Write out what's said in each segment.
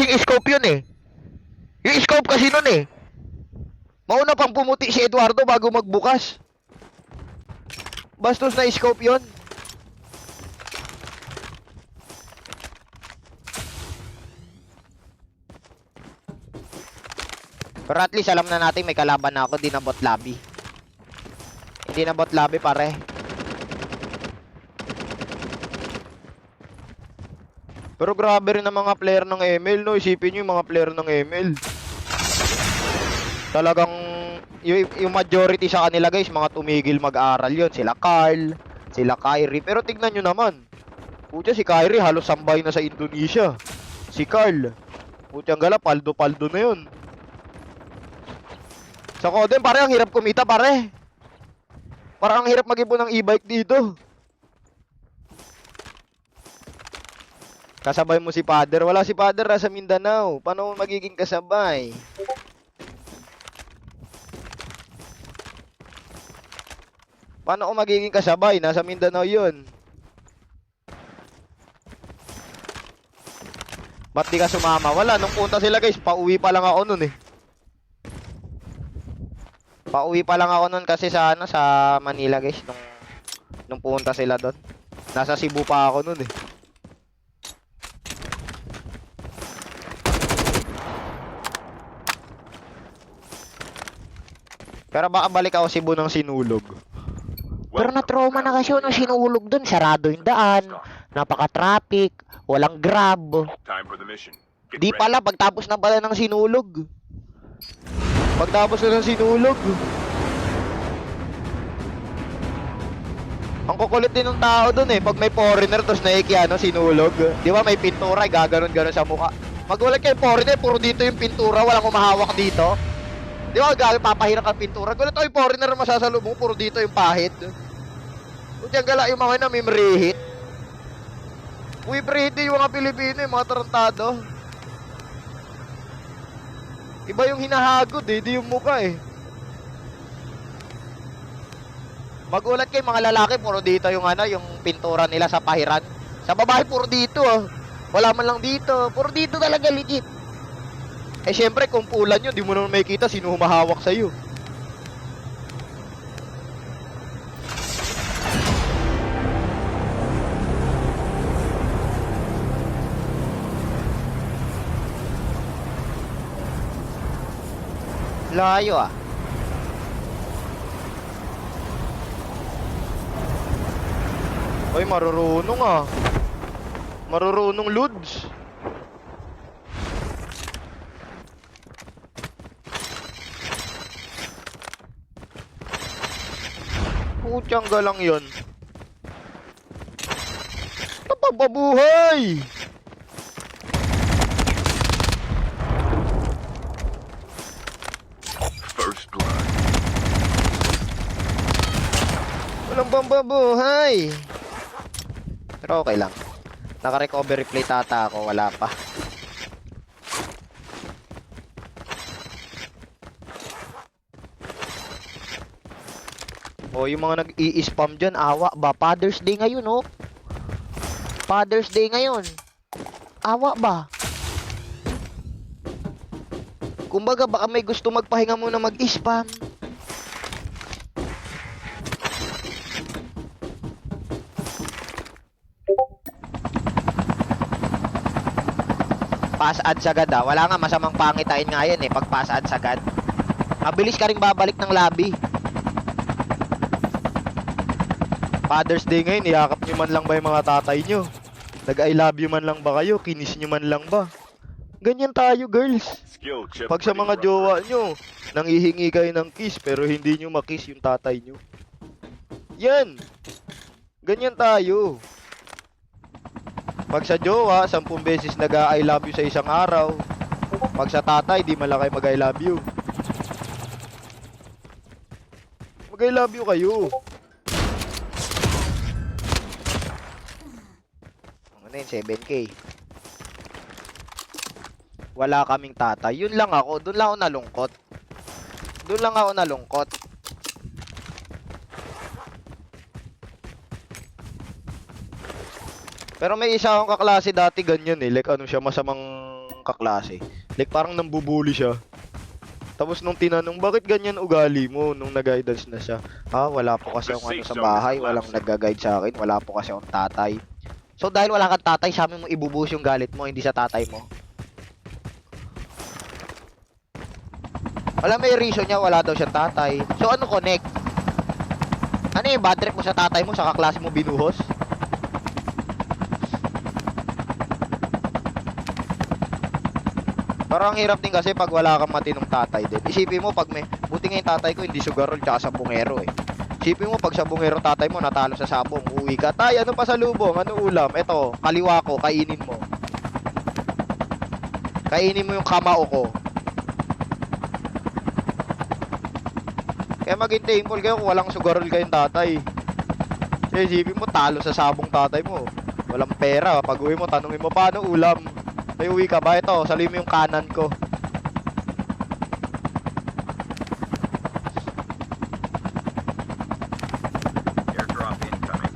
kasing scope yun eh. Yung scope kasi nun eh. Mauna pang pumuti si Eduardo bago magbukas. Bastos na scope yun. Pero at least alam na natin may kalaban na ako. Hindi na bot lobby. Hindi na bot lobby pare. Pero grabe rin ang mga player ng ML, no? Isipin nyo yung mga player ng ML. Talagang yung majority sa kanila guys, mga tumigil mag-aral yon. Sila Carl, sila Kyrie. Pero tignan nyo naman. Pucha, si Kyrie halos sambay na sa Indonesia. Si Carl, pucha gala, paldo-paldo na yun. Sa Coden, pare, ang hirap kumita, pare. Parang ang hirap mag-ipon ng e-bike dito. Kasabay mo si Father. Wala si Father, nasa Mindanao. Paano mo magiging kasabay? Paano ko magiging kasabay? Nasa Mindanao yun. Ba't di ka sumama? Wala, nung punta sila guys, pauwi pa lang ako nun eh. Pauwi pa lang ako nun kasi sa ano, sa Manila guys, nung punta sila doon. Nasa Cebu pa ako nun eh. Pero baka balik ako Cebu ng sinulog. Pero na-trauma na kasi nung sinulog doon. Sarado yung daan, napaka-traffic, walang grab. Di pala, pagtapos na pala ng sinulog. Pagtapos na ng sinulog. Ang kukulit din ng tao doon eh. Pag may foreigner, tapos naikiano, sinulog. Di ba may pintura, gaganon-ganon sa mukha. Magulat kayo, foreigner, puro dito yung pintura, walang umahawak dito. Di ba, papahirap ang pintura. Gulat ako yung foreigner na masasalubong, puro dito yung pahid. Kung gala yung mga na may mrihit. Uy, prehit yung mga Pilipino, yung mga tarantado. Iba yung hinahagod eh, di yung mukha eh. Magulat kayo mga lalaki, puro dito yung ano, yung pintura nila sa pahiran. Sa babae, puro dito oh. Wala man lang dito, puro dito talaga legit. Eh syempre kung pulan yun, di mo naman makikita sino humahawak sa'yo. Layo ah. Oy, marurunong ah. Marurunong Lods. Putyang galang yun. Napababuhay! First blood. Walang pambabuhay! Pero okay lang. Naka-recovery plate ata ako, wala pa. O, yung mga nag-i-spam dyan, awa ba? Father's Day ngayon, oh. Father's Day ngayon. Awa ba? Kumbaga, baka may gusto magpahinga muna mag-spam. Pass ads agad ah. Wala nga, masamang pangitain nga yan eh. Pag pass ads agad. Mabilis ka rin babalik ng lobby. Father's Day ngayon, iyakap nyo man lang ba yung mga tatay nyo? Nag-I love you man lang ba kayo? Kinis nyo man lang ba? Ganyan tayo, girls. Pag sa mga jowa nyo, nanghihingi kayo ng kiss pero hindi nyo makiss yung tatay nyo. Yan. Ganyan tayo. Pag sa jowa, 10 beses nag-I love you sa isang araw. Pag sa tatay, di man lang kayo mag-I love you. Mag-I love you kayo. Ano yun, 7K. Wala kaming tatay. Yun lang ako. Doon lang ako nalungkot. Doon lang ako nalungkot. Pero may isa akong kaklase dati ganyan eh. Like ano siya, masamang kaklase. Like parang nambubuli siya. Tapos nung tinanong, bakit ganyan ugali mo nung nag-guidance na siya? Wala po kasi akong ano sa bahay, walang nag-guide sa akin, wala po kasi akong tatay. So dahil wala kang tatay, sa amin mo ibubuhos yung galit mo, hindi sa tatay mo. Wala, may reason niya, wala daw siyang tatay. So ano connect? Ano yung bad trip mo sa tatay mo, sa kaklase mo binuhos? Parang ang hirap din kasi pag wala kang matinong tatay din. Isipin mo pag may, buti nga yung tatay ko hindi sugarol tsaka sabungero eh. Isipin mo pag sabungero tatay mo natalo sa sabong, uwi ka, tay ano pa sa lubong, ano ulam? Eto, kaliwa ko, kainin mo. Kainin mo yung kamao ko. Kaya maging thankful kayo kung walang sugarol kayong tatay. Kasi isipin mo talo sa sabong tatay mo. Walang pera, pag uwi mo tanungin mo paano ulam. May uwi ka ba? Ito, saluhin mo yung kanan ko. Airdrop incoming.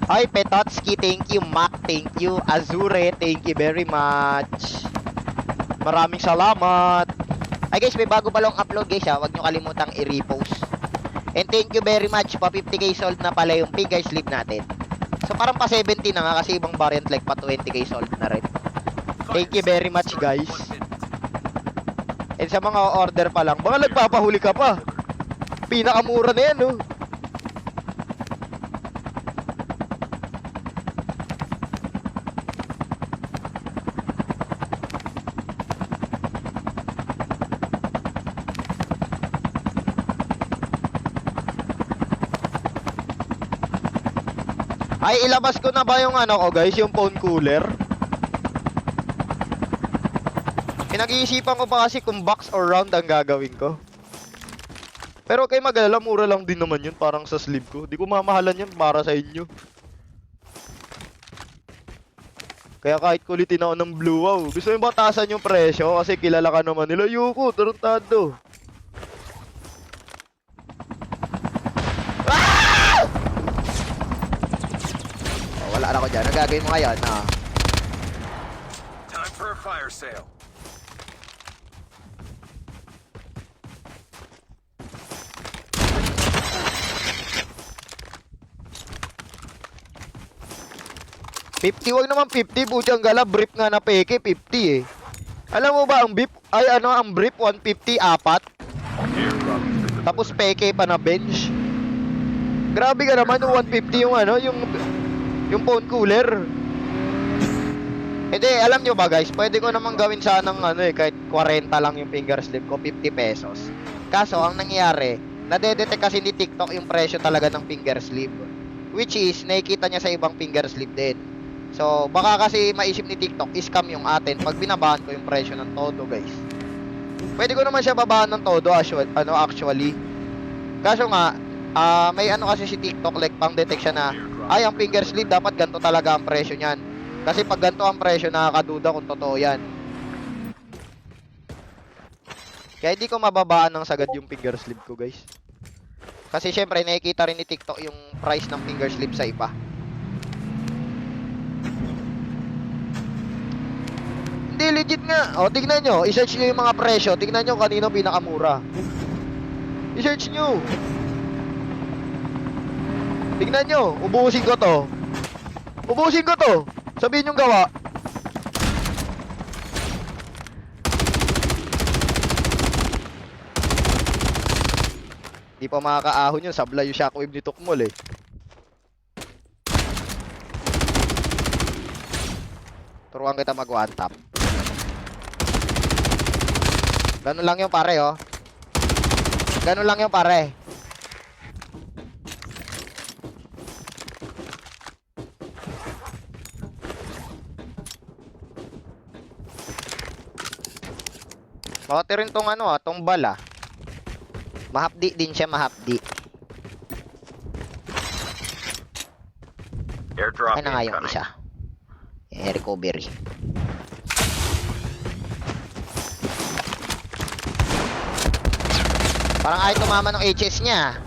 Hi, Petotski. Thank you, Mac. Thank you, Azure. Thank you very much. Maraming salamat. Ay guys, may bago palang upload guys ha. Huwag nyo kalimutang i-repost. And thank you very much. Pa 50k sold na pala yung finger sleeve natin. So parang pa 70 na nga kasi ibang variant like pa 20k sold na rin. Thank you very much guys. And sa mga order pa lang, baka nagpapahuli ka pa. Pinakamura na yan oh. Ay, ilabas ko na ba yung ano ko guys, yung phone cooler? Pinag-iisipan ko pa kasi kung box or round ang gagawin ko. Pero kay mag-alala, mura lang din naman yun, parang sa sleeve ko. Di ko mamahalan yun para sa inyo. Kaya kahit kulitin ako ng blue, wow. Gusto mo ba taasan yung presyo? Kasi kilala ka naman nila, Yuko, tarantado. Wala na ako dyan. Ang gagawin mo ngayon, Time for a fire sale. Wag naman 50, bujang gala, brief nga na peke, 50 eh. Alam mo ba, ang brief, ang brief, 150, apat. Airdrop visible. Tapos peke pa na bench. Grabe ka naman, yung 150 yung yung phone cooler. Hindi, alam nyo ba guys, pwede ko naman gawin sanang kahit 40 lang yung finger slip ko, 50 pesos. Kaso, ang nangyayari, nadedetect kasi ni TikTok yung presyo talaga ng finger slip. Which is, nakikita niya sa ibang finger slip din. So, baka kasi maisip ni TikTok, scam yung atin pag binabahan ko yung presyo ng todo guys. Pwede ko naman siya babahan ng todo actually. Kaso nga, may kasi si TikTok like pang detect siya na ay ang finger slip dapat ganito talaga ang presyo niyan. Kasi pag ganito ang presyo nakakaduda kung totoo yan. Kaya hindi ko mababaan ng sagad yung finger slip ko guys. Kasi syempre nakikita rin ni TikTok yung price ng finger slip sa iba. Hindi legit nga. O tignan nyo, i-search nyo yung mga presyo. Tignan nyo kanino pinakamura. I-search nyo. Tignan nyo, ubusin ko to. Ubusin ko to. Sabihin yung gawa. Di pa makakaahon yun, sablay yung shockwave ni Tukmol eh. Turuan kita mag one tap. Ganun lang yung pare oh. Ganun lang yung pare. Bakit rin tong tong bala. Mahapdi din siya, mahapdi. Airdrop Ay na nga yung incoming. isa. Recovery. Parang ayaw tumama ng HS niya.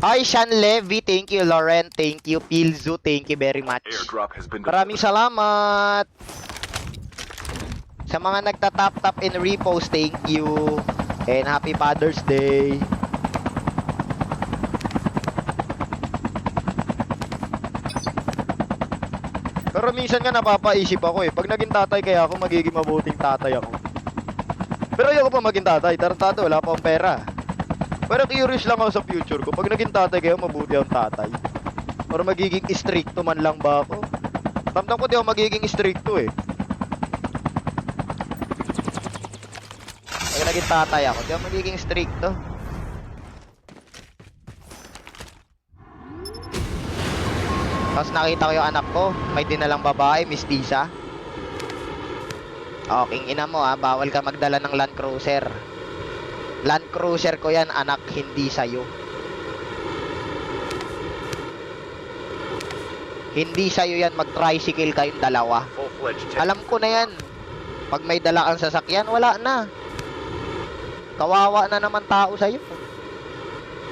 Hi, Sean Levy. Thank you, Lauren. Thank you, Pilzu. Thank you very much. Airdrop has been Maraming salamat. Sa mga nagta-tap-tap and repost, thank you. And happy Father's Day. Pero minsan nga napapaisip ako pag naging tatay kaya ako, magiging mabuting tatay ako. Pero ayoko pa maging tatay, tarantado, wala pa akong pera. Pero curious lang ako sa future ko, pag naging tatay kaya mabuti akong tatay. Or magiging stricto man lang ba ako? Ramdam ko di ako magiging stricto Pag naging tatay ako, di ako magiging stricto. Tapos nakita ko yung anak ko, may dinalang babae, Miss Tisa. Okay, ina mo bawal ka magdala ng Land Cruiser. Land Cruiser ko yan, anak, hindi sa'yo. Hindi sa'yo yan, mag-tricycle kayong dalawa. full-fledged Alam ko na yan. Pag may dala kang sasakyan, wala na. Kawawa na naman tao sa'yo.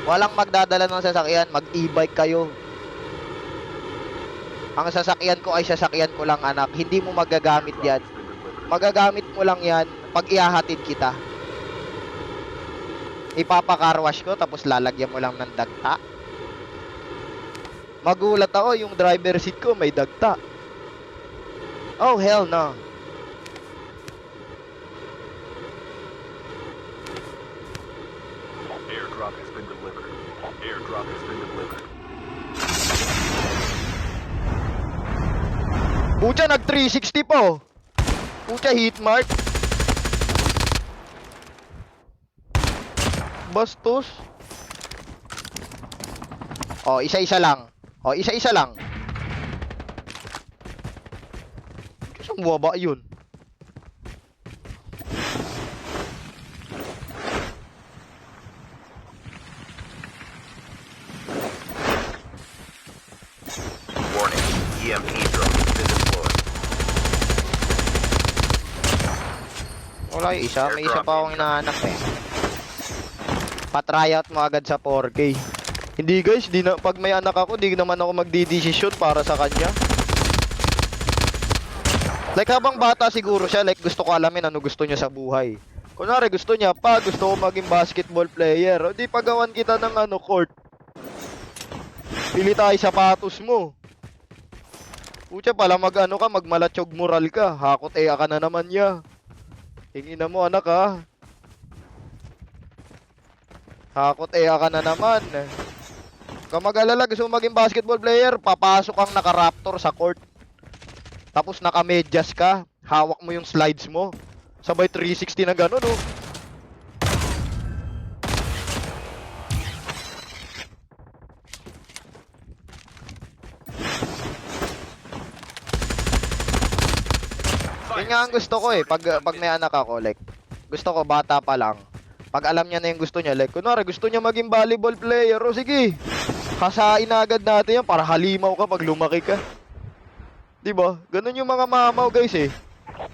Walang magdadala ng sasakyan, mag-e-bike kayo. Ang sasakyan ko ay sasakyan ko lang, anak. Hindi mo magagamit yan. Magagamit mo lang yan pag ihahatid kita. Ipapakarwash ko tapos lalagyan mo lang ng dagta. Magulat ako, yung driver seat ko may dagta. Oh, hell no. Airdrop has been delivered. Airdrop has been delivered. Pucha, nag 360 po. Pucha, hit mark. Bastos. Oh, isa-isa lang. Oh, isa-isa lang. Isang buwaba yun. Warning. EMP drone has been deployed. Wala yung isa. May isa pa akong hinahanap Pa-tryout mo agad sa 4K. Hindi guys, pag may anak ako, di naman ako magdidesisyon para sa kanya. Like habang bata siguro siya, like gusto ko alamin ano gusto niya sa buhay. Kunwari gusto niya gusto ko maging basketball player. O di pagawan kita ng court. Pili tayo sapatos mo. Pucha pala magmalatsyog moral ka. Hakot ka na naman niya. Tingin mo anak ha. Hakot ka na naman. Kung mag-alala gusto mo maging basketball player, papasok kang naka-raptor sa court. Tapos naka-medyas ka. Hawak mo yung slides mo. Sabay 360 na gano'n Yun nga ang gusto ko pag may anak ako, like, gusto ko bata pa lang. Pag alam niya na yung gusto niya, like, kunwari gusto niya maging volleyball player, o sige, kasain na agad natin yan para halimaw ka pag lumaki ka. Diba? Ganun yung mga mamaw guys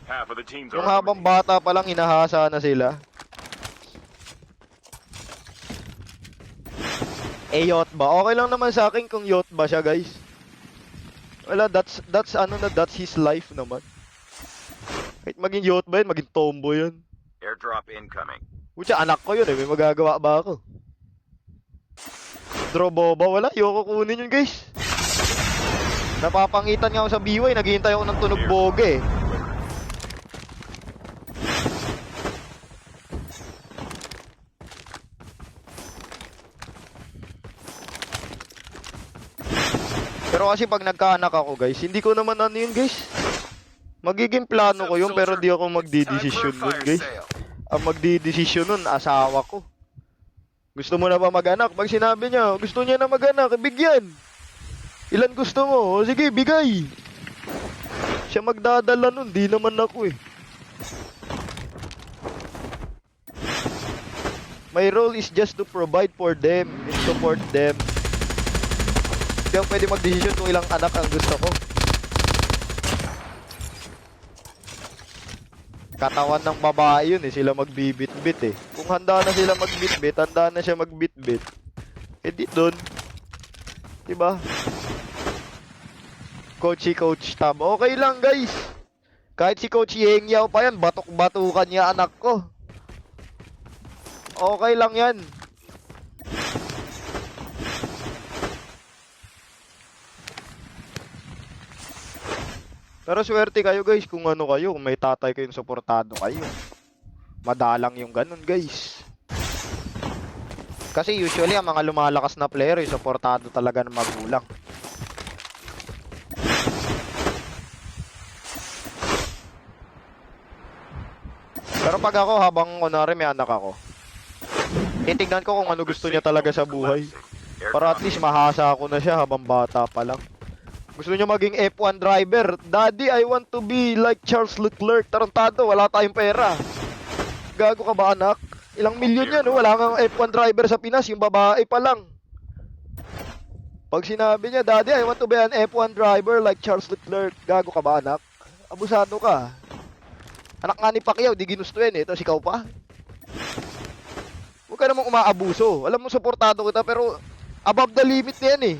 Half of the teams Yung are habang bata pa lang hinahasa na sila. Yacht ba? Okay lang naman sa akin kung yacht ba siya guys. Wala, that's his life naman. Kahit maging yacht ba yun, maging tomboy yun. Airdrop incoming. Pucha, anak ko yun may magagawa ba ako? Draw boba, wala, ayoko kunin yun guys. Napapangitan nga ako sa BY, naghihintay ako ng tunog boge Pero kasi pag nagkaanak ako guys, hindi ko naman yun guys. Magiging plano ko yun pero di ako magdidesisyon nun guys. Ang magdidesisyon nun, asawa ko. Gusto mo na ba mag-anak? Pag sinabi niya, gusto niya na mag-anak, bigyan. Ilan gusto mo? O sige, bigay. Siya magdadala nun, di naman ako My role is just to provide for them and support them. Hindi ako pwede mag-desisyon kung ilang anak ang gusto ko. Katawan ng babae yun sila magbibit-bit Kung handa na sila magbit-bit, handa na siya magbit-bit. di dun. Diba? Coach si Coach Tab. Okay lang guys. Kahit si Coach Yeng Yao pa yan, batok-batukan niya anak ko. Okay lang yan. Pero swerte kayo guys kung ano kayo, kung may tatay kayong suportado kayo. Madalang yung ganun guys. Kasi usually ang mga lumalakas na player, yung suportado talaga ng magulang. Pero pag ako, habang kunwari may anak ako, titignan ko kung ano gusto niya talaga sa buhay. Para at least mahasa ako na siya habang bata pa lang. Gusto niya maging F1 driver. Daddy, I want to be like Charles Leclerc. Tarantado, wala tayong pera. Gago ka ba anak? Ilang milyon yan, no? Wala kang F1 driver sa Pinas, yung babae pa lang. Pag sinabi niya, Daddy, I want to be an F1 driver like Charles Leclerc. Gago ka ba anak? Abusado ka. Anak nga ni Pacquiao, di ginusto yan eh. Tapos ikaw pa? Huwag ka namang umaabuso. Alam mo, suportado kita pero above the limit na yan eh.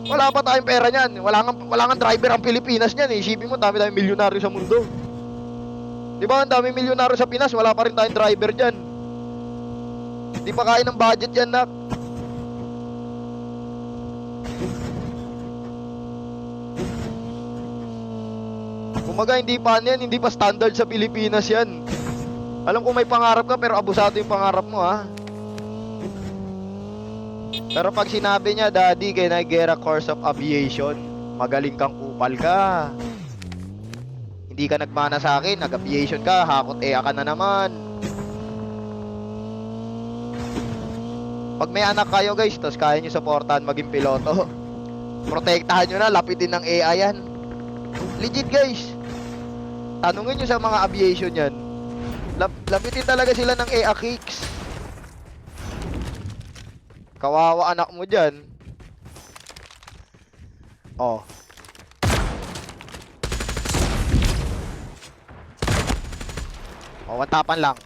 Wala pa tayong pera niyan. Wala nga driver ang Pilipinas niyan eh. Isipin mo, dami tayong milyonaryo sa mundo. Di ba, ang daming milyonaryo sa Pinas, wala pa rin tayong driver dyan. Di pa kaya ng budget yan, nak. Kumaga, hindi pa yan, hindi pa standard sa Pilipinas yan. Alam ko may pangarap ka, pero abusado yung pangarap mo, ha. Pero pag sinabi niya, Daddy, can I get a course of aviation? Magaling kang kupal ka. Hindi ka nagmana sa akin, nag-aviation ka, hakot ka na naman. Pag may anak kayo guys, tapos kaya nyo supportahan maging piloto, protektahan nyo na, lapitin ng AI yan. Legit guys. Tanungin nyo sa mga aviation yan. Lapitin talaga sila ng AI kicks. Kawawa anak mo dyan. Oh. Oh, wantapan lang.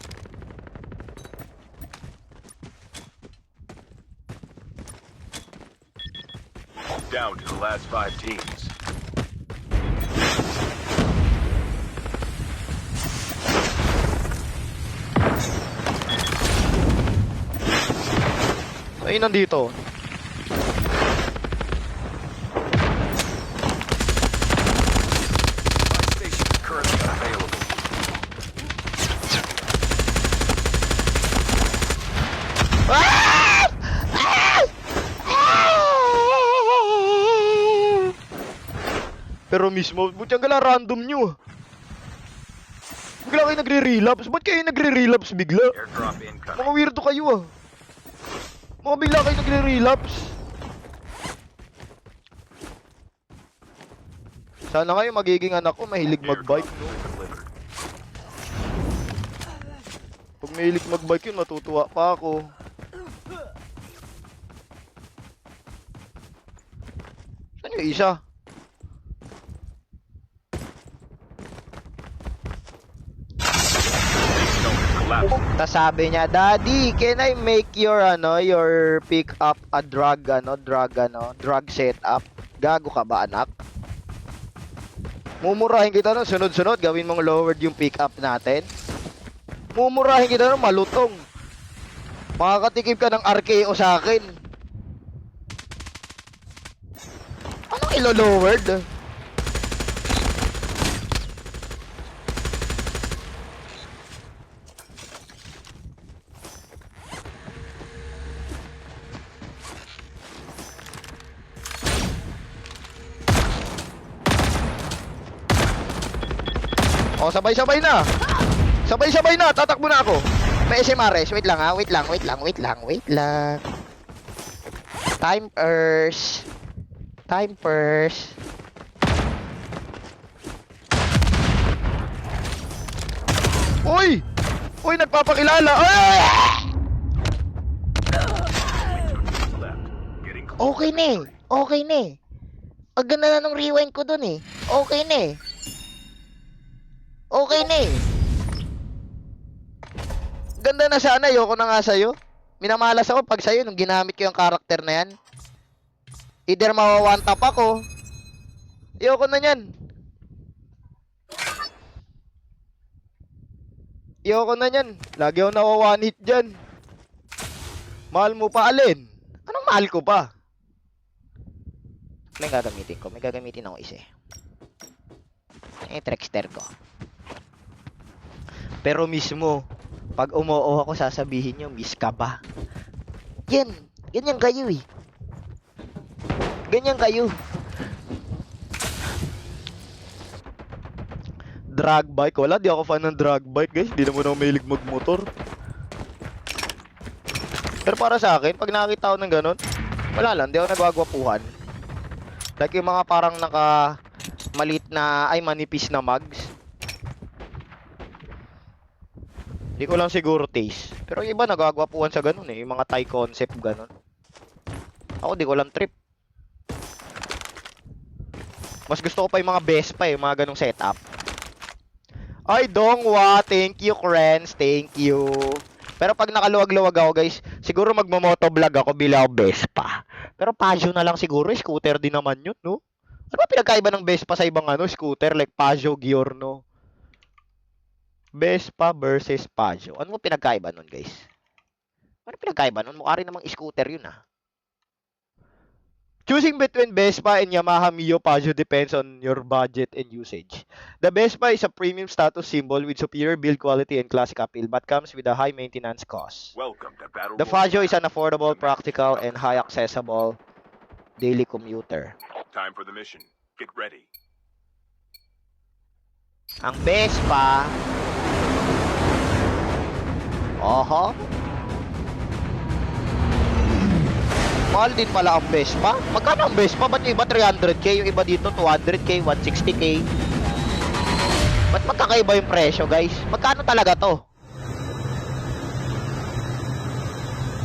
Down to the last 5 teams. Ay, nandito. Station currently unavailable. Ah! Ah! Ah! Pero mismo, butyang gala random nyo. Bigla kayo nagre-relapse. Ba't kayo nagre-relapse bigla? Airdrop incoming. Mga weirdo kayo ah. Mga bigla kayo nagre-relapse. Sana kayo magiging anak ko mahilig magbike. Delivered. Pag mahilig magbike yun, matutuwa pa ako. Saan yung isa? Collapse. Tas sabi niya, Daddy, can I make your your pick up a drug setup? Gago ka ba anak? Mumurahin kita no, sunod-sunod gawin mong lowered yung pick up natin. Mumurahin kita no, malutong. Makakatikim ka ng RKO sa akin. Anong ilo-lowered? Oh, sabay-sabay na. Sabay-sabay na. Tatakbo na ako. May SMRS. Wait lang ha. Wait lang. Timers. Uy! Uy, nagpapakilala. Ay! Left. Getting close. Okay na eh. Ang ganda na nung rewind ko dun eh. Okay na eh. Maganda na sana, ayoko na nga sa'yo. Minamalas ako pag sa'yo nung ginamit ko yung karakter na yan. Either mawa-one tap ako. Ayoko na yan. Ayoko na yan. Lagi ako nawa-one hit dyan. Mahal mo pa, alin? Anong mahal ko pa? May gagamitin ko. May gagamitin ako isa eh. Trickster ko. Pero mismo, pag umuo ako, sasabihin nyo, miss ka ba? Yan. Ganyan kayo eh. Ganyan kayo. Drag bike. Wala, di ako fan ng drag bike, guys. Di naman ako mahilig magmotor. Pero para sa akin, pag nakakita ko ng ganun, wala lang, di ako nagwagwapuhan. Like yung mga parang malit na, ay manipis na mugs. Di ko lang siguro taste. Pero yung iba nagwagwapuhan sa ganun eh, yung mga Thai concept ganun. Ako di ko lang trip. Mas gusto ko pa yung mga Vespa eh, yung mga ganung setup. Ay, Dongwa, thank you, Krens, thank you. Pero pag nakaluwag-luwag ako, guys, siguro magmo-motovlog ako bila ako Vespa. Pero Pajero na lang siguro, scooter din naman yun, no? Ano ba pinagkaiba ng Vespa sa ibang scooter like Pajero, Giorno? Vespa versus Pajero. Ano mo pinagkaiba nun, guys? Ano pinagkaiba nun? Mukha rin namang scooter yun, ah. Choosing between Vespa and Yamaha Mio Pajero depends on your budget and usage. The Vespa is a premium status symbol with superior build quality and classic appeal, but comes with a high maintenance cost. Welcome to Battle The Pajero is an affordable, practical, and high accessible daily commuter. Time for the mission. Get ready. Ang Vespa, oho, mahal din pala ang Vespa. Magkano ang Vespa? Ba't yung iba 300k, yung iba dito 200k, 160k? Ba't magkakaiba yung presyo, guys? Magkano talaga to?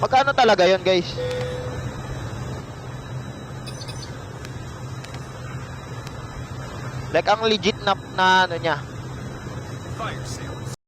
Magkano talaga yon, guys? Like ang legit na ano niya. Fire sale